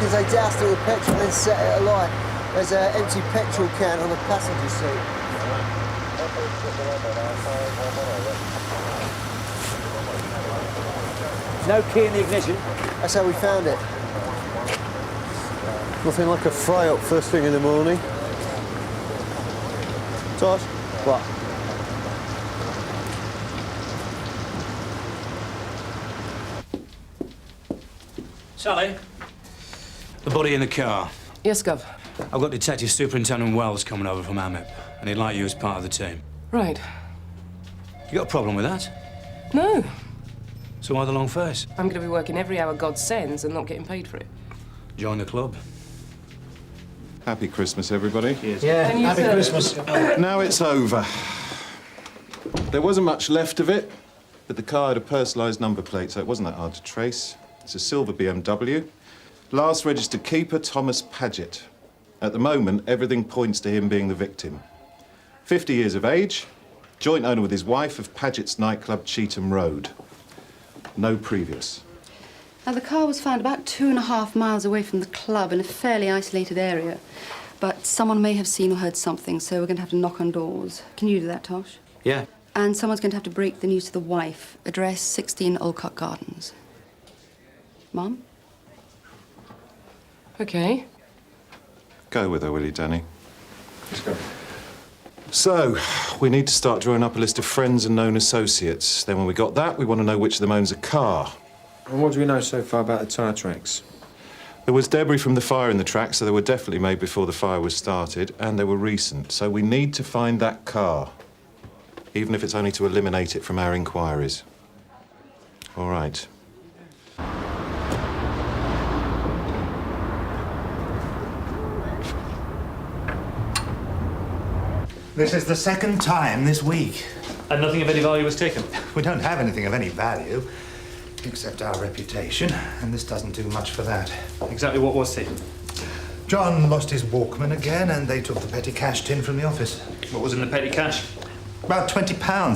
because they doused it with petrol and then set it alight. There's an empty petrol can on the passenger seat. No key in the ignition. That's how we found it. Nothing like a fry-up first thing in the morning. Tosh? What? Sally? The body in the car. Yes, Gov. I've got Detective Superintendent Wells coming over from AMIP, and he'd like you as part of the team. Right. You got a problem with that? No. So why the long face? I'm going to be working every hour God sends and not getting paid for it. Join the club. Happy Christmas, everybody. Cheers. Yeah, happy Christmas. Now it's over. There wasn't much left of it, but the car had a personalised number plate, so it wasn't that hard to trace. It's a silver BMW. Last registered keeper, Thomas Paget. At the moment, everything points to him being the victim. 50 years of age, joint owner with his wife of Paget's nightclub, Cheetham Road. No previous. Now, the car was found about 2.5 miles away from the club in a fairly isolated area. But someone may have seen or heard something, so we're going to have to knock on doors. Can you do that, Tosh? Yeah. And someone's going to have to break the news to the wife. Address 16 Olcott Gardens. Mum? OK. Go with her, will you, Danny? Let's go. So, we need to start drawing up a list of friends and known associates. Then when we got that, we want to know which of them owns a car. And what do we know so far about the tyre tracks? There was debris from the fire in the tracks, so they were definitely made before the fire was started, and they were recent. So we need to find that car, even if it's only to eliminate it from our inquiries. All right. This is the second time this week. And nothing of any value was taken? We don't have anything of any value, except our reputation, and this doesn't do much for that. Exactly what was taken? John lost his Walkman again, and they took the petty cash tin from the office. What was in the petty cash? About £20. I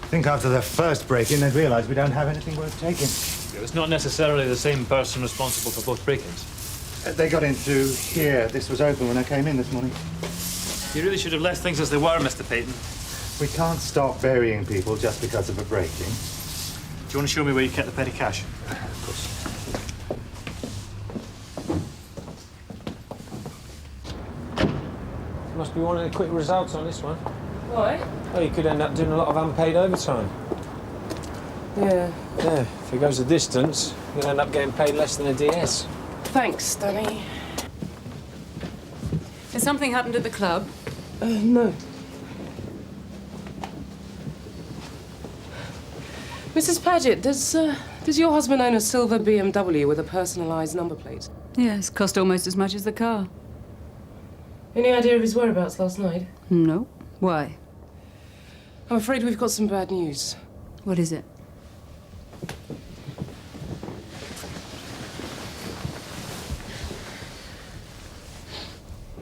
think after their first break-in, they'd realised we don't have anything worth taking. It was not necessarily the same person responsible for both break-ins. They got into here. This was open when I came in this morning. You really should have left things as they were, Mr. Peyton. We can't stop burying people just because of a break-in. Do you want to show me where you kept the petty cash? Of course. Must be wanting a quick result on this one. Why? Oh, you could end up doing a lot of unpaid overtime. Yeah. Yeah, if it goes the distance, you'll end up getting paid less than a DS. Thanks, Danny. Has something happened at the club? No. Mrs. Paget, does your husband own a silver BMW with a personalised number plate? Yes, cost almost as much as the car. Any idea of his whereabouts last night? No. Why? I'm afraid we've got some bad news. What is it?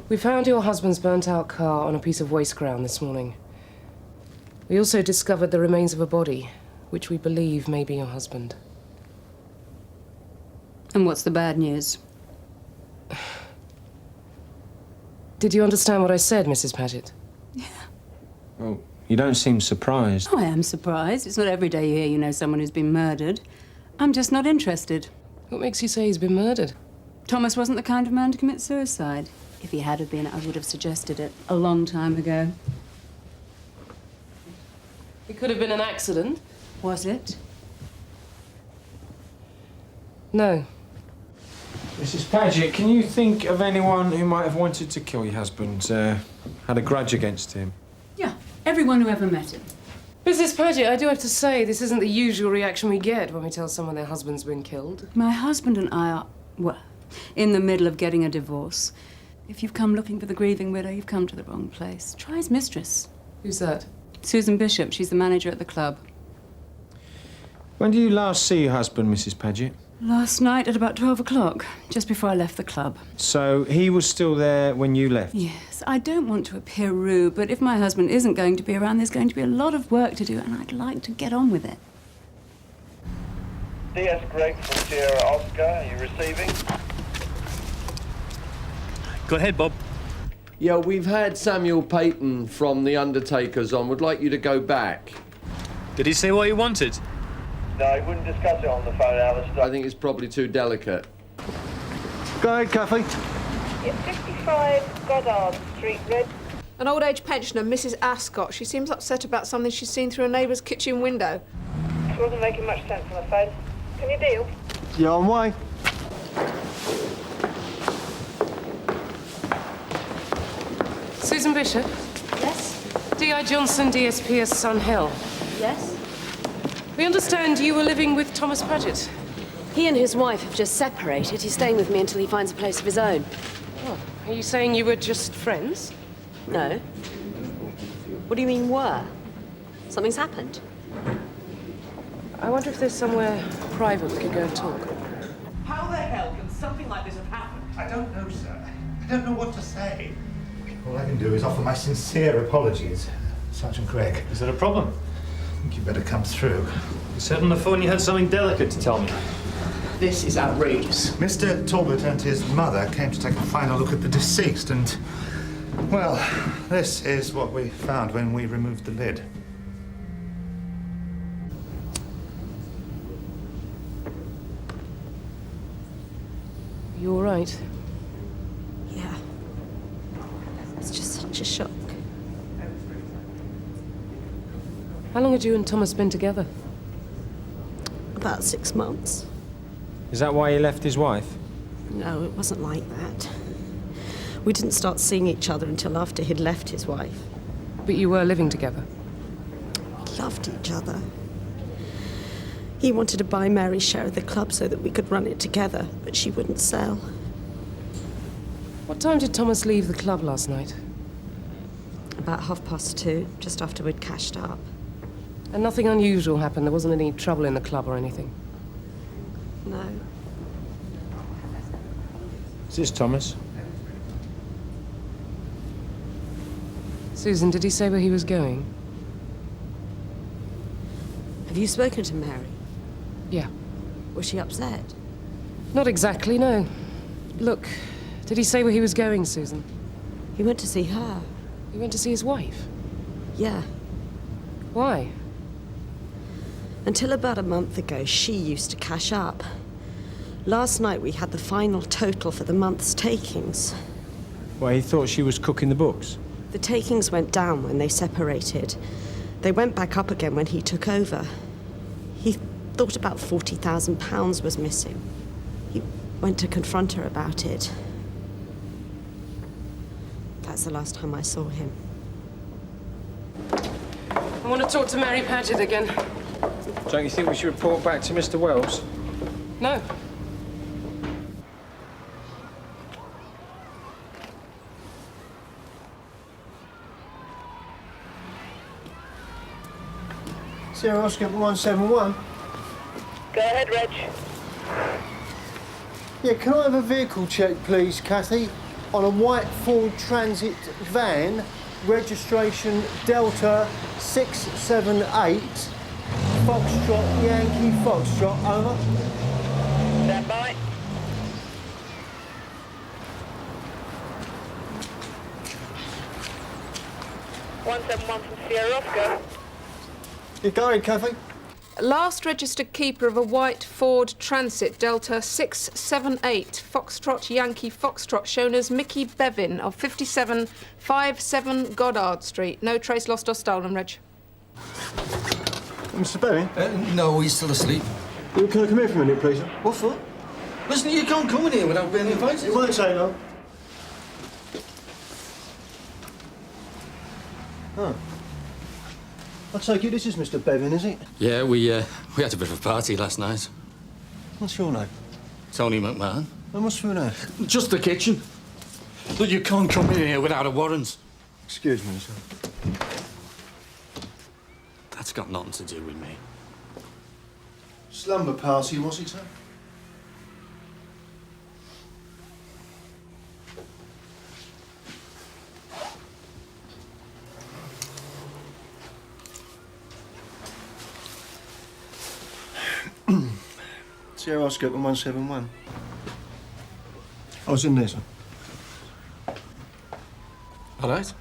We found your husband's burnt-out car on a piece of waste ground this morning. We also discovered the remains of a body, which we believe may be your husband. And what's the bad news? Did you understand what I said, Mrs. Paget? Yeah. Well, you don't seem surprised. Oh, I am surprised. It's not every day you hear you know someone who's been murdered. I'm just not interested. What makes you say he's been murdered? Thomas wasn't the kind of man to commit suicide. If he had have been, I would have suggested it a long time ago. It could have been an accident. Was it? No. Mrs. Paget, can you think of anyone who might have wanted to kill your husband, had a grudge against him? Yeah, everyone who ever met him. Mrs. Paget, I do have to say, this isn't the usual reaction we get when we tell someone their husband's been killed. My husband and I are, well, in the middle of getting a divorce. If you've come looking for the grieving widow, you've come to the wrong place. Try his mistress. Who's that? Susan Bishop. She's the manager at the club. When did you last see your husband, Mrs. Paget? Last night at about 12 o'clock, just before I left the club. So he was still there when you left? Yes, I don't want to appear rude, but if my husband isn't going to be around, there's going to be a lot of work to do, and I'd like to get on with it. DS Greig from Sierra Oscar, are you receiving? Go ahead, Bob. Yeah, we've had Samuel Payton from The Undertakers on. Would like you to go back. Did he say what he wanted? No, he wouldn't discuss it on the phone, Ellison. I think it's probably too delicate. Go ahead, Kathy. It's 55 Goddard Street, Red. An old age pensioner, Mrs. Ascot. She seems upset about something she's seen through a neighbour's kitchen window. She wasn't making much sense on the phone. Can you deal? Yeah, on way. Susan Bishop? Yes? D.I. Johnson, DSP, Sun Hill. Yes? We understand you were living with Thomas Paget. He and his wife have just separated. He's staying with me until he finds a place of his own. Oh, are you saying you were just friends? No. What do you mean, were? Something's happened. I wonder if there's somewhere private we could go and talk. How the hell can something like this have happened? I don't know, sir. I don't know what to say. All I can do is offer my sincere apologies, Sergeant Greig. Is there a problem? I think you better come through. You said on the phone you had something delicate to tell me. This is outrageous. Mr. Talbot and his mother came to take a final look at the deceased, and, well, this is what we found when we removed the lid. You all right? Yeah. It's just such a shock. How long had you and Thomas been together? About 6 months. Is that why he left his wife? No, it wasn't like that. We didn't start seeing each other until after he'd left his wife. But you were living together? We loved each other. He wanted to buy Mary's share of the club so that we could run it together, but she wouldn't sell. What time did Thomas leave the club last night? About 2:30, just after we'd cashed up. And nothing unusual happened? There wasn't any trouble in the club or anything? No. Is this Thomas? Susan, did he say where he was going? Have you spoken to Mary? Yeah. Was she upset? Not exactly, no. Look, did he say where he was going, Susan? He went to see her. He went to see his wife? Yeah. Why? Until about a month ago, she used to cash up. Last night we had the final total for the month's takings. Well, he thought she was cooking the books. The takings went down when they separated. They went back up again when he took over. He thought about £40,000 was missing. He went to confront her about it. That's the last time I saw him. I want to talk to Mary Paget again. Don't you think we should report back to Mr. Wells? No. Sierra Oscar 171. Go ahead, Reg. Yeah, can I have a vehicle check, please, Kathy? On a white Ford Transit van, registration Delta 678, Foxtrot Yankee Foxtrot, over. Stand by. (171) from Sierra Oscar. You going, Kathy? Last registered keeper of a white Ford Transit Delta 678 Foxtrot Yankee Foxtrot, shown as Mickey Bevin of 5757 Goddard Street. No trace lost or stolen, Reg. Mr. Berry? No, he's still asleep. Can I come here for a minute, please? What for? Listen, you can't come in here without being invited. It won't take long. Oh. I take it this is Mr. Bevin, is it? Yeah, we had a bit of a party last night. What's your name? Tony McMahon. And what's for now? Just the kitchen. Look, you can't come in here without a warrant. Excuse me, sir. That's got nothing to do with me. Slumber party, was it, sir? Sierra Oscar 171. I was in there, sir. All right.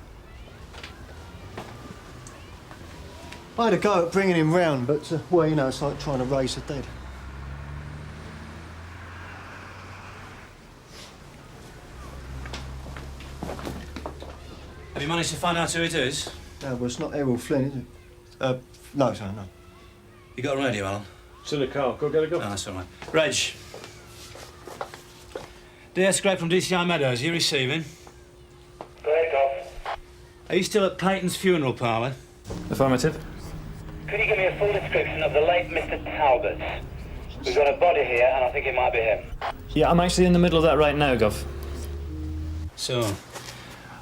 I had a go at bringing him round, but, well, you know, it's like trying to raise the dead. Have you managed to find out who it is? Well, it's not Errol Flynn, is it? No, sir, no. You got a radio, Alan? It's in the car. Go get a go. Oh, that's all right. Reg. Dear Scrape from DCI Meadows, are you receiving? Greig off. Are you still at Clayton's funeral parlour? Affirmative. Could you give me a full description of the late Mr. Talbot? We've got a body here, and I think it might be him. Yeah, I'm actually in the middle of that right now, Gov. So,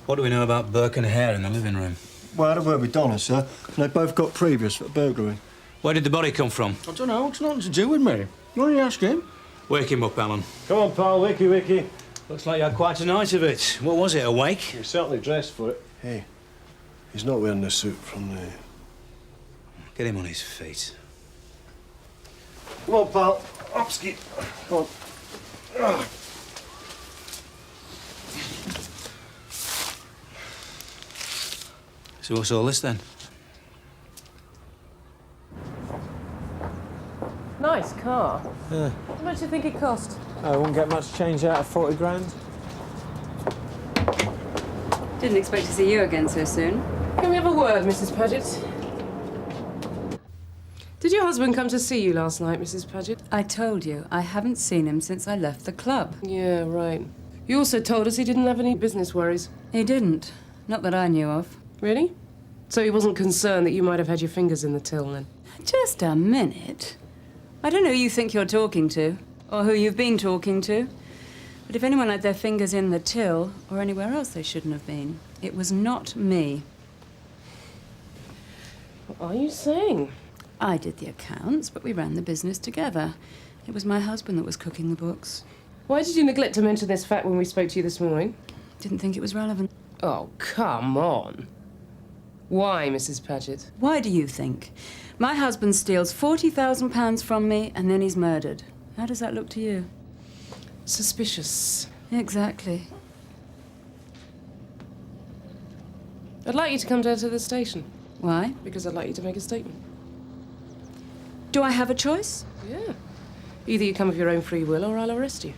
what do we know about Burke and Hare in the living room? Well, I had a word with Donna, sir. And they both got previous for burglary. Where did the body come from? I don't know. It's nothing to do with me. Why don't you ask him? Wake him up, Alan. Come on, pal. Wakey, wakey. Looks like you had quite a night of it. What was it, a wake? You're certainly dressed for it. Hey, he's not wearing the suit from the... Get him on his feet. Come on, pal. Upski. Come on. So what's all this, then? Nice car. Yeah. How much do you think it cost? I won't get much change out of 40 grand. Didn't expect to see you again so soon. Can we have a word, Mrs. Paget? Did your husband come to see you last night, Mrs. Paget? I told you, I haven't seen him since I left the club. Yeah, right. You also told us he didn't have any business worries. He didn't. Not that I knew of. Really? So he wasn't concerned that you might have had your fingers in the till, then? Just a minute. I don't know who you think you're talking to, or who you've been talking to. But if anyone had their fingers in the till, or anywhere else they shouldn't have been, it was not me. What are you saying? I did the accounts, but we ran the business together. It was my husband that was cooking the books. Why did you neglect to mention this fact when we spoke to you this morning? Didn't think it was relevant. Oh, come on. Why, Mrs. Paget? Why do you think? My husband steals £40,000 from me and then he's murdered. How does that look to you? Suspicious. Exactly. I'd like you to come down to the station. Why? Because I'd like you to make a statement. Do I have a choice? Yeah. Either you come of your own free will or I'll arrest you.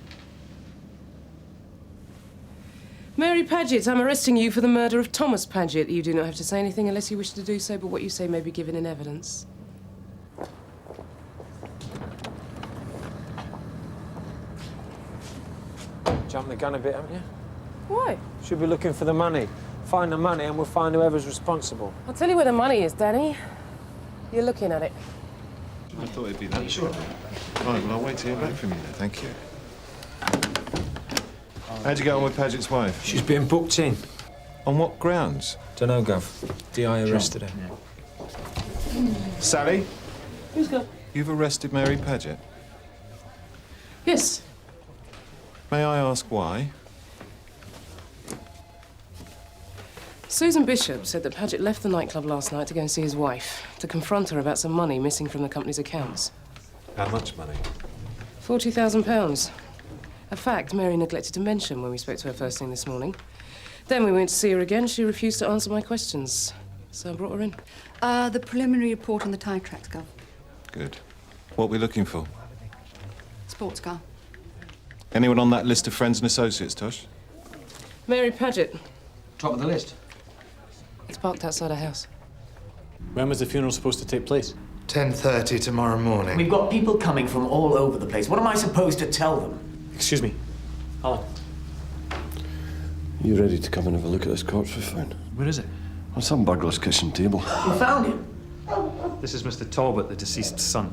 Mary Paget, I'm arresting you for the murder of Thomas Paget. You do not have to say anything unless you wish to do so, but what you say may be given in evidence. Jumped the gun a bit, haven't you? Why? Should be looking for the money. Find the money and we'll find whoever's responsible. I'll tell you where the money is, Danny. You're looking at it. I thought it'd be that short. Right, well, I'll wait to hear back from you then. Thank you. How'd you get on with Paget's wife? She's been booked in. On what grounds? Dunno, Gov. DI arrested her. Sally? Who's got? You've arrested Mary Paget. Yes. May I ask why? Susan Bishop said that Paget left the nightclub last night to go and see his wife, to confront her about some money missing from the company's accounts. How much money? £40,000. A fact Mary neglected to mention when we spoke to her first thing this morning. Then we went to see her again. She refused to answer my questions, so I brought her in. The preliminary report on the tyre tracks, Gov. Good. What are we looking for? Sports car. Anyone on that list of friends and associates, Tosh? Mary Paget. Top of the list. It's parked outside her house. When was the funeral supposed to take place? 10:30 tomorrow morning. We've got people coming from all over the place. What am I supposed to tell them? Excuse me. Alan. You ready to come and have a look at this corpse we found? Where is it? On some burglar's kitchen table. We found him. This is Mr. Talbot, the deceased son.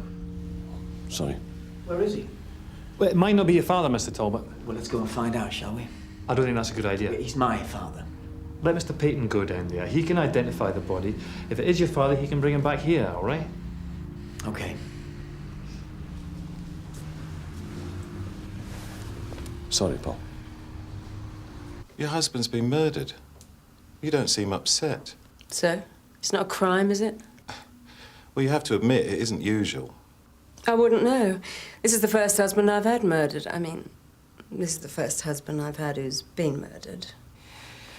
Sorry. Where is he? Well, it might not be your father, Mr. Talbot. Well, let's go and find out, shall we? I don't think that's a good idea. He's my father. Let Mr. Peyton go down there. He can identify the body. If it is your father, he can bring him back here, all right? Okay. Sorry, Paul. Your husband's been murdered. You don't seem upset. So? It's not a crime, is it? Well, you have to admit it isn't usual. I wouldn't know. This is the first husband I've had murdered. I mean, this is the first husband I've had who's been murdered.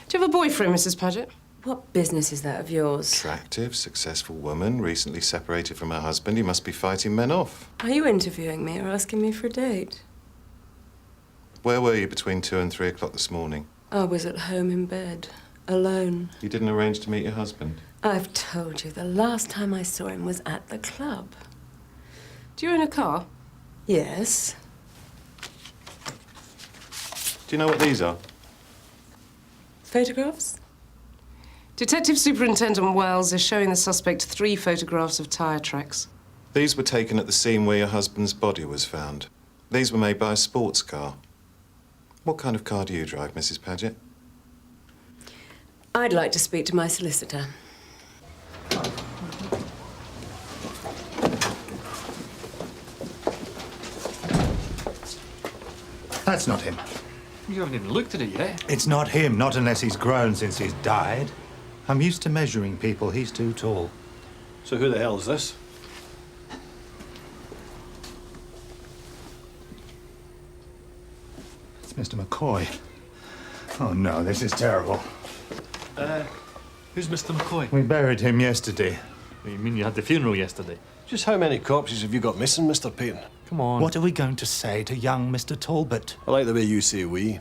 Do Do you have a boyfriend, Mrs. Paget? What business is that of yours? Attractive, successful woman, recently separated from her husband. You must be fighting men off. Are you interviewing me or asking me for a date? Where were you between 2 and 3 o'clock this morning? I was at home in bed, alone. You didn't arrange to meet your husband? I've told you, the last time I saw him was at the club. Do you own a car? Yes. Do you know what these are? Photographs? Detective Superintendent Wells is showing the suspect 3 photographs of tyre tracks. These were taken at the scene where your husband's body was found. These were made by a sports car. What kind of car do you drive, Mrs. Paget? I'd like to speak to my solicitor. That's not him. You haven't even looked at it yet. It's not him, not unless he's grown since he's died. I'm used to measuring people. He's too tall. So who the hell is this? It's Mr. McCoy. Oh, no, this is terrible. Who's Mr. McCoy? We buried him yesterday. You mean you had the funeral yesterday? Just how many corpses have you got missing, Mr. Payton? Come on. What are we going to say to young Mr. Talbot? I like the way you say we.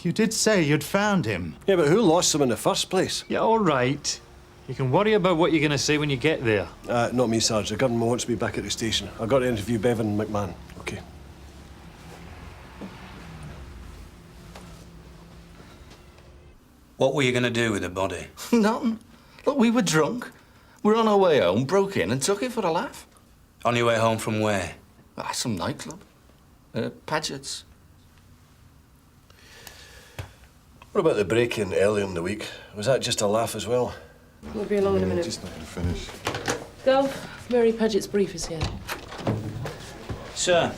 You did say you'd found him. Yeah, but who lost him in the first place? Yeah, all right. You can worry about what you're going to say when you get there. Not me, Sarge. The government wants me back at the station. I've got to interview Bevan and McMahon. OK. What were you going to do with the body? Nothing. Look, we were drunk. We were on our way home, broke in and took it for a laugh. On your way home from where? Some nightclub. Paget's. What about the break-in earlier in the week? Was that just a laugh as well? We'll be along in a minute. Just not going to finish. Golf, Mary Paget's brief is here. Sir.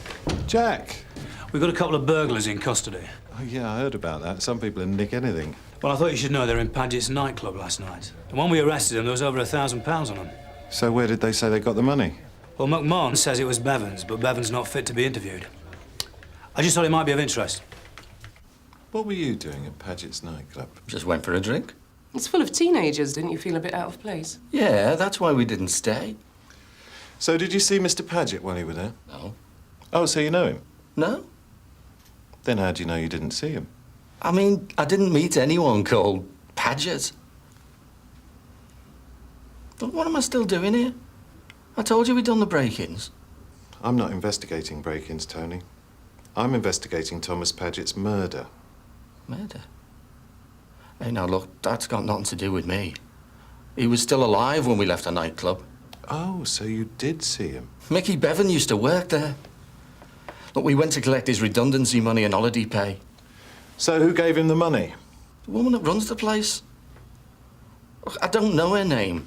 Jack! We've got a couple of burglars in custody. Oh, yeah, I heard about that. Some people would nick anything. Well, I thought you should know they were in Paget's nightclub last night. And when we arrested them, there was over £1,000 on them. So where did they say they got the money? Well, McMahon says it was Bevan's, but Bevan's not fit to be interviewed. I just thought it might be of interest. What were you doing at Paget's nightclub? Just went for a drink. It's full of teenagers. Didn't you feel a bit out of place? Yeah, that's why we didn't stay. So did you see Mr. Paget while you were there? No. Oh, so you know him? No. Then how do you know you didn't see him? I mean, I didn't meet anyone called Paget. But what am I still doing here? I told you we'd done the break-ins. I'm not investigating break-ins, Tony. I'm investigating Thomas Paget's murder. Murder? Hey, now, look, that's got nothing to do with me. He was still alive when we left the nightclub. Oh, so you did see him? Mickey Bevan used to work there. Look, we went to collect his redundancy money and holiday pay. So who gave him the money? The woman that runs the place. Look, I don't know her name.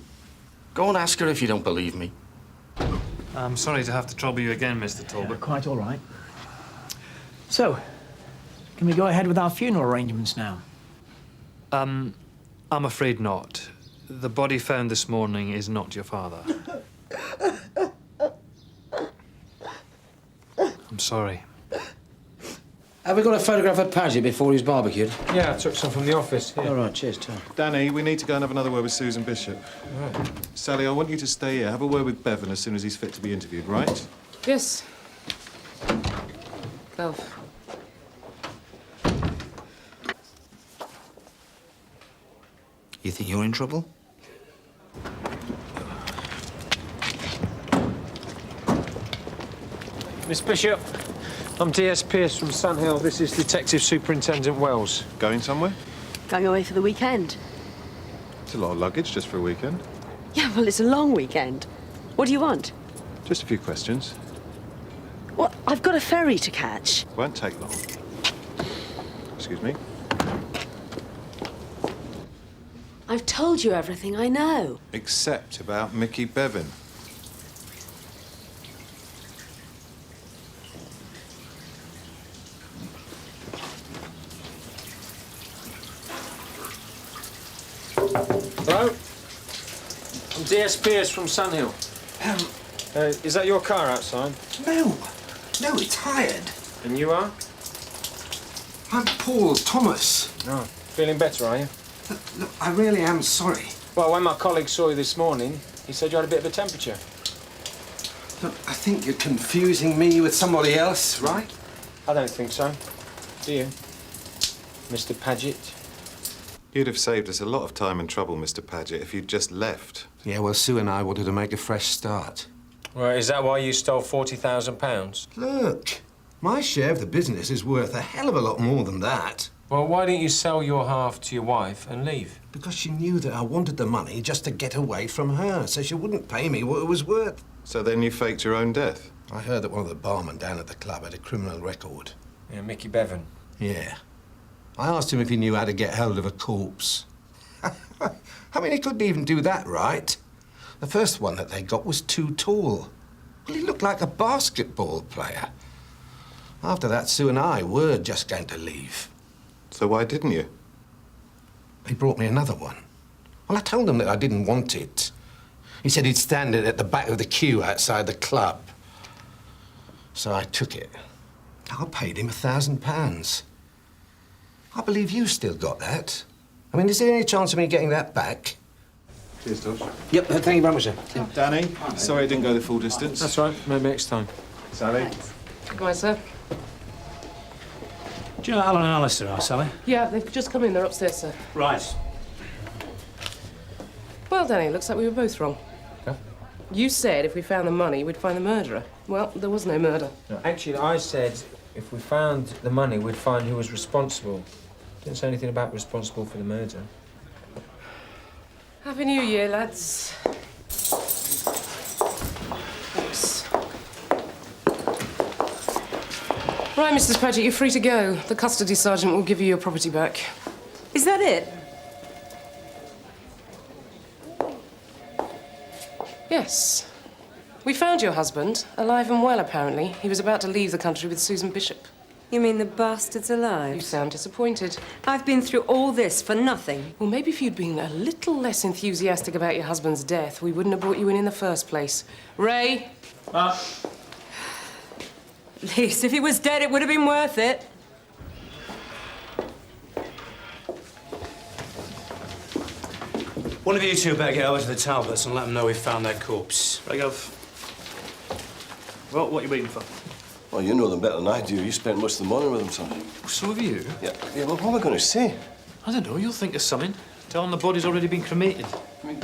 Go and ask her if you don't believe me. I'm sorry to have to trouble you again, Mr. Talbot. Quite all right. So, can we go ahead with our funeral arrangements now? I'm afraid not. The body found this morning is not your father. I'm sorry. Have we got a photograph of Paget before he was barbecued? Yeah, I took some from the office. Here. All right, cheers, Tom. Danny, we need to go and have another word with Susan Bishop. Right. Sally, I want you to stay here. Have a word with Bevan as soon as he's fit to be interviewed, right? Yes. Golf. You think you're in trouble? Miss Bishop, I'm DS Pearce from Sandhill. This is Detective Superintendent Wells. Going somewhere? Going away for the weekend. It's a lot of luggage just for a weekend. Yeah, well, it's a long weekend. What do you want? Just a few questions. Well, I've got a ferry to catch. Won't take long. Excuse me. I've told you everything I know. Except about Mickey Bevan. Hello? I'm DS Pearce from Sandhill. Is that your car outside? No. No, it's hired. And you are? I'm Paul Thomas. No. Feeling better, are you? Look, I really am sorry. Well, when my colleague saw you this morning, he said you had a bit of a temperature. Look, I think you're confusing me with somebody else, right? I don't think so. Do you? Mr. Paget? You'd have saved us a lot of time and trouble, Mr. Paget, if you'd just left. Yeah, well, Sue and I wanted to make a fresh start. Well, is that why you stole £40,000? Look, my share of the business is worth a hell of a lot more than that. Well, why didn't you sell your half to your wife and leave? Because she knew that I wanted the money just to get away from her, so she wouldn't pay me what it was worth. So then you faked your own death? I heard that one of the barmen down at the club had a criminal record. Yeah, Mickey Bevan. Yeah. I asked him if he knew how to get hold of a corpse. I mean, he couldn't even do that right. The first one that they got was too tall. Well, he looked like a basketball player. After that, Sue and I were just going to leave. So why didn't you? He brought me another one. Well, I told him that I didn't want it. He said he'd stand it at the back of the queue outside the club. So I took it. I paid him £1,000. I believe you still got that. I mean, is there any chance of me getting that back? Cheers, Dodge. Yep, thank you very much, sir. Danny, sorry I didn't go the full distance. That's right, maybe next time. Sally? Goodbye, sir. Do you know Alan and Alistair are, Sally? Yeah, they've just come in. They're upstairs, sir. Right. Well, Danny, looks like we were both wrong. Huh? You said if we found the money, we'd find the murderer. Well, there was no murder. No, actually, I said if we found the money, we'd find who was responsible. Didn't say anything about responsible for the murder. Happy New Year, lads. Thanks. Right, Mrs. Paget, you're free to go. The custody sergeant will give you your property back. Is that it? Yes. We found your husband, alive and well, apparently. He was about to leave the country with Susan Bishop. You mean the bastard's alive? You sound disappointed. I've been through all this for nothing. Well, maybe if you'd been a little less enthusiastic about your husband's death, we wouldn't have brought you in the first place. Ray? At least if he was dead, it would have been worth it. One of you two better get over to the Talbots and let them know we've found their corpse. Right, Gov. Well, what are you waiting for? Well, you know them better than I do. You spent most of the morning with them, son. So have you? Yeah, well, what am I going to say? I don't know. You'll think of something. Tell them the body's already been cremated. I mean,